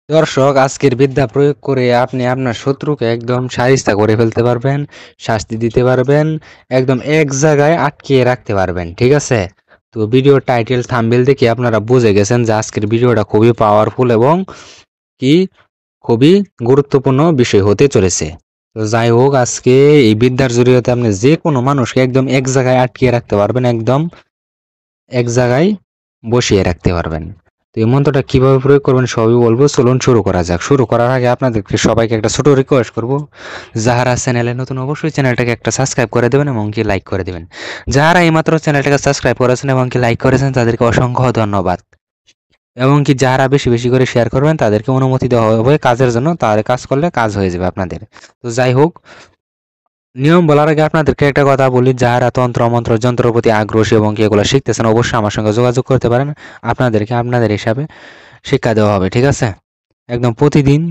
দর্শক, আজকের বিদ্যা প্রয়োগ করে আপনি আপনার শত্রুকে একদম শায়েস্তা করে ফেলতে পারবেন, শাস্তি দিতে পারবেন, একদম এক জায়গায় আটকিয়ে রাখতে পারবেন। ঠিক আছে? তো ভিডিওর টাইটেল থাম্বনেল দেখে আপনারা বুঝে গেছেন যে আজকের ভিডিওটা খুবই পাওয়ারফুল এবং কি খুবই গুরুত্বপূর্ণ বিষয় হতে চলেছে। তো যাই হোক, আজকে এই বিদ্যার জরিয়তে আপনি যে কোনো মানুষকে একদম এক জায়গায় আটকিয়ে রাখতে পারবেন, একদম এক জায়গায় বসিয়ে রাখতে পারবেন। তো এই মন্ত্রটা কিভাবে প্রয়োগ করবেন সবই বলবো, চলুন শুরু করা যাক। শুরু করার আগে আপনাদেরকে সবাইকে একটা ছোট রিকোয়েস্ট করব, যারা চ্যানেলে নতুন অবশ্যই চ্যানেলটাকে একটা সাবস্ক্রাইব করে দেবেন এবং কি লাইক করে দেবেন। যারা এইমাত্র চ্যানেলটাকে সাবস্ক্রাইব করেছেন এবং কি লাইক করেছেন তাদেরকে অসংখ্য ধন্যবাদ। এবং কি যারা বেশি বেশি করে শেয়ার করবেন তাদেরকে অনুমতি দেওয়া হবে কাজের জন্য, তাহলে কাজ করলে কাজ হয়ে যাবে আপনাদের। তো যাই হোক, নিয়ম বলার আগে আপনাদেরকে একটা কথা বলি, যারা তন্ত্র মন্ত্র যন্ত্রের প্রতি আগ্রহী এবং কি এগুলো শিখতেছেন অবশ্যই আমার সঙ্গে যোগাযোগ করতে পারেন। আপনাদেরকে আপনাদের হিসাবে শিক্ষা দেওয়া হবে। ঠিক আছে? একদম প্রতিদিন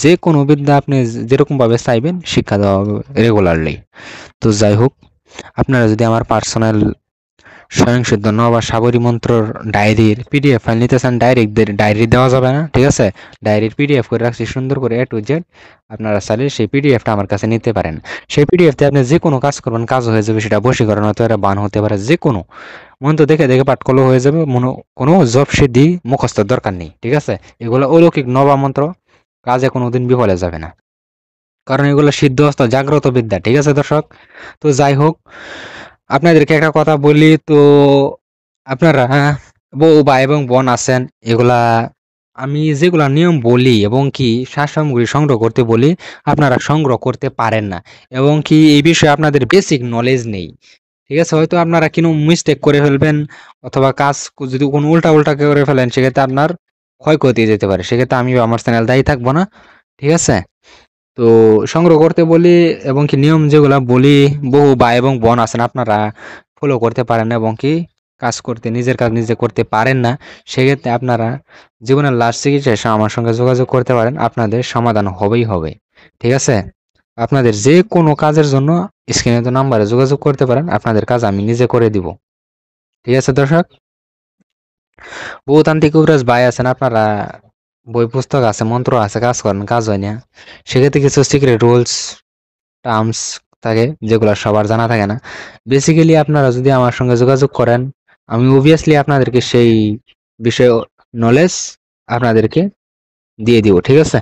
যে কোনো বিদ্যা আপনি যেরকম ভাবে চাইবেন শিক্ষা দেওয়া হবে রেগুলারলি। তো যাই হোক, আপনারা যদি আমার পার্সোনাল স্বয়ংসিদ্ধ বা সাবরী মন্ত্রর ডায়েরির পিডিএফ ফাইল নিতে চান, ডাইরেক্ট ডায়েরি দেওয়া যাবে না। ঠিক আছে? ডায়েরির পিডিএফ করে রাখছি সুন্দর করে A to Z। আপনারা চাইলে সেই পিডিএফটা আমার কাছে নিতে পারেন। সেই পিডিএফতে আপনি যে কোনো কাজ করবেন কাজ হয়ে যাবে, সেটা বশীকরণ হতে পারে, বান হতে পারে, যে কোনো মন্ত্র দেখে দেখে পাঠ করলেও হয়ে যাবে। কোনো জব সিদ্ধি মুখস্থের দরকার নেই। ঠিক আছে? এগুলো অলৌকিক নবা মন্ত্র, কাজে কোনোদিন বিফলে যাবে না, কারণ এগুলো সিদ্ধহস্ত জাগ্রত বিদ্যা। ঠিক আছে দর্শক? তো যাই হোক, আপনাদেরকে একটা কথা বলি। তো আপনারা বউ বা এবং বোন আছেন, এগুলা আমি যেগুলা নিয়ম বলি এবং কি সামগ্রী সংগ্রহ করতে বলি, আপনারা সংগ্রহ করতে পারেন না এবং কি এই বিষয়ে আপনাদের বেসিক নলেজ নেই। ঠিক আছে? হয়তো আপনারা কোনো মিস্টেক করে ফেলবেন, অথবা কাজ যদি কোনো উল্টা উল্টা করে ফেলেন, সেক্ষেত্রে আপনার ক্ষয়ক্ষতি যেতে পারে। সেক্ষেত্রে আমি আমার চ্যানেল দায়ী থাকবো না। ঠিক আছে? তো সংগ্রহ করতে বলি এবং কি নিয়ম যেগুলা বলি, বহু ভাই এবং বোন আছেন আপনারা ফলো করতে পারেন না এবং কি কাজ করতে, নিজের কাজ নিজে করতে পারেন না। সেক্ষেত্রে আপনারা জীবনের লাস্ট চিকিৎসা এসে আমার সঙ্গে যোগাযোগ করতে পারেন, আপনাদের সমাধান হবেই হবে। ঠিক আছে? আপনাদের যে কোনো কাজের জন্য স্ক্রিনে তো নাম্বারে যোগাযোগ করতে পারেন, আপনাদের কাজ আমি নিজে করে দিব। ঠিক আছে দর্শক? বহুতান্ত্রিক কবিরাজ ভাই আছেন, আপনারা বই পুস্তক আছে, মন্ত্র আছে, কাজ করেন, কাজ হয় না। সেক্ষেত্রে কিছু সিক্রেট রুলস টার্মস থাকে যেগুলো সবার জানা থাকে না। বেসিক্যালি আপনারা যদি আমার সঙ্গে যোগাযোগ করেন, আমি অবভিয়াসলি আপনাদেরকে সেই বিষয়ে নলেজ আপনাদেরকে দিয়ে দিব। ঠিক আছে?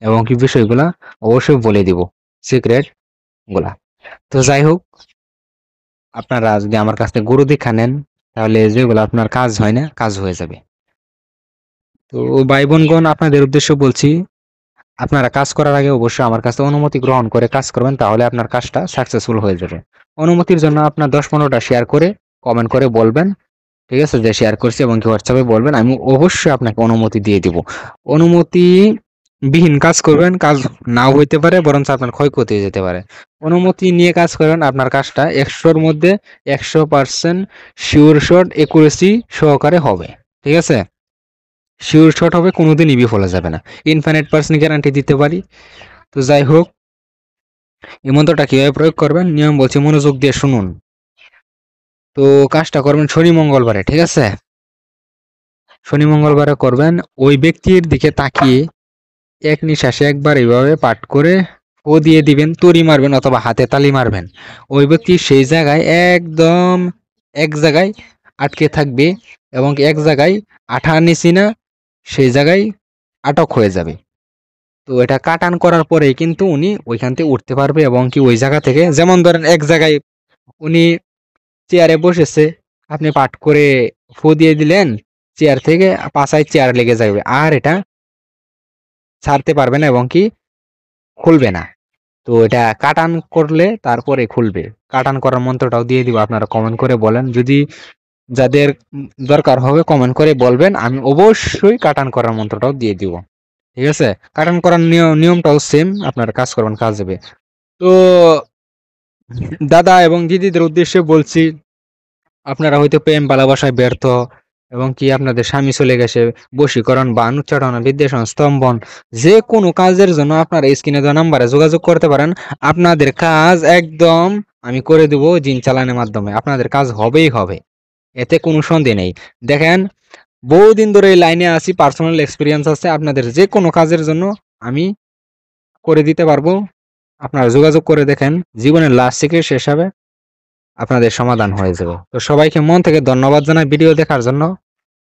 এবং কি বিষয়গুলা অবশ্যই বলে দিব, সিক্রেট গুলা। তো যাই হোক, আপনারা যদি আমার কাছ থেকে গুরু দীক্ষা নেন, তাহলে যেগুলো আপনার কাজ হয় না কাজ হয়ে যাবে। তো ভাই বোনগণ, আপনাদের উদ্দেশ্য বলছি, আপনারা কাজ করার আগে অবশ্যই আমার কাছে অনুমতি গ্রহণ করে কাজ করবেন, তাহলে আপনার কাজটা সাকসেসফুল হয়ে যাবে। অনুমতির জন্য আপনার 10-15টা শেয়ার করে কমেন্ট করে বলবেন। ঠিক আছে? যে শেয়ার করছি এবং কি হোয়াটসঅ্যাপে বলবেন, আমি অবশ্যই আপনাকে অনুমতি দিয়ে দিব। অনুমতি বিহীন কাজ করবেন, কাজ নাও হইতে পারে, বরঞ্চ আপনার ক্ষয়ক্ষতি হয়ে যেতে পারে। অনুমতি নিয়ে কাজ করেন, আপনার কাজটা 100-র মধ্যে 100% শিওর শট একুরেসি সহকারে হবে। ঠিক আছে? শিওর শট হবে, কোনোদিনই বিফলে যাবে না। ইনফাইনাইট পার্সেন্ট গ্যারান্টি দিতে পারি। তো যাই হোক, এই মন্ত্রটা কিভাবে প্রয়োগ করবেন নিয়ম বলছি, মনোযোগ দিয়ে শুনুন। তো কাজটা করবেন শনি মঙ্গলবারে। ঠিক আছে? শনি মঙ্গলবারে করবেন। ওই ব্যক্তির দিকে তাকিয়ে এক নিঃশ্বাসে একবার এইভাবে পাঠ করে ও দিয়ে দিবেন, তড়ি মারবেন অথবা হাতে তালি মারবেন। ওই ব্যক্তি সেই জায়গায় একদম এক জায়গায় আটকে থাকবে এবং এক জায়গায় আঠা নিছি না, সেই জায়গায় আটক হয়ে যাবে। তো এটা কাটান করার পরেই কিন্তু উনি ওইখান থেকে উঠতে পারবে এবং কি ওই জায়গা থেকে, যেমন ধরেন এক জায়গায় উনি চেয়ারে বসেছে, আপনি পাট করে ফু দিয়ে দিলেন, চেয়ার থেকে পাছায় চেয়ার লেগে যাবে, আর এটা ছাড়তে পারবে না এবং কি খুলবে না। তো এটা কাটান করলে তারপরে খুলবে। কাটান করার মন্ত্রটাও দিয়ে দিব, আপনারা কমেন্ট করে বলেন। যদি যাদের দরকার হবে কমেন্ট করে বলবেন, আমি অবশ্যই কাটান করার মন্ত্রটাও দিয়ে দিব। ঠিক আছে? কাটান করার নিয়মটাও সেম, আপনারা কাজ করবেন, কাজ হবে। তো দাদা এবং দিদিদের উদ্দেশ্যে বলছি, আপনারা হয়তো প্রেম ভালোবাসায় ব্যর্থ এবং কি আপনাদের স্বামী চলে গেছে, বশীকরণ বা উচ্চাটন বিদ্বেষণ স্তম্ভন, যে কোনো কাজের জন্য আপনারা স্ক্রিনে দেওয়া নাম্বারে যোগাযোগ করতে পারেন। আপনাদের কাজ একদম আমি করে দেব জিন চালানোর মাধ্যমে, আপনাদের কাজ হবেই হবে, এতে কোনো সন্দেহ নেই। দেখেন, বহুদিন ধরে এই লাইনে আছি, পার্সোনাল এক্সপিরিয়েন্স আছে। আপনাদের যে কোনো কাজের জন্য আমি করে দিতে পারবো। আপনারা যোগাযোগ করে দেখেন, জীবনের লাস্ট থেকে শেষ হবে, আপনাদের সমাধান হয়ে যাবে। তো সবাইকে মন থেকে ধন্যবাদ জানাই ভিডিও দেখার জন্য।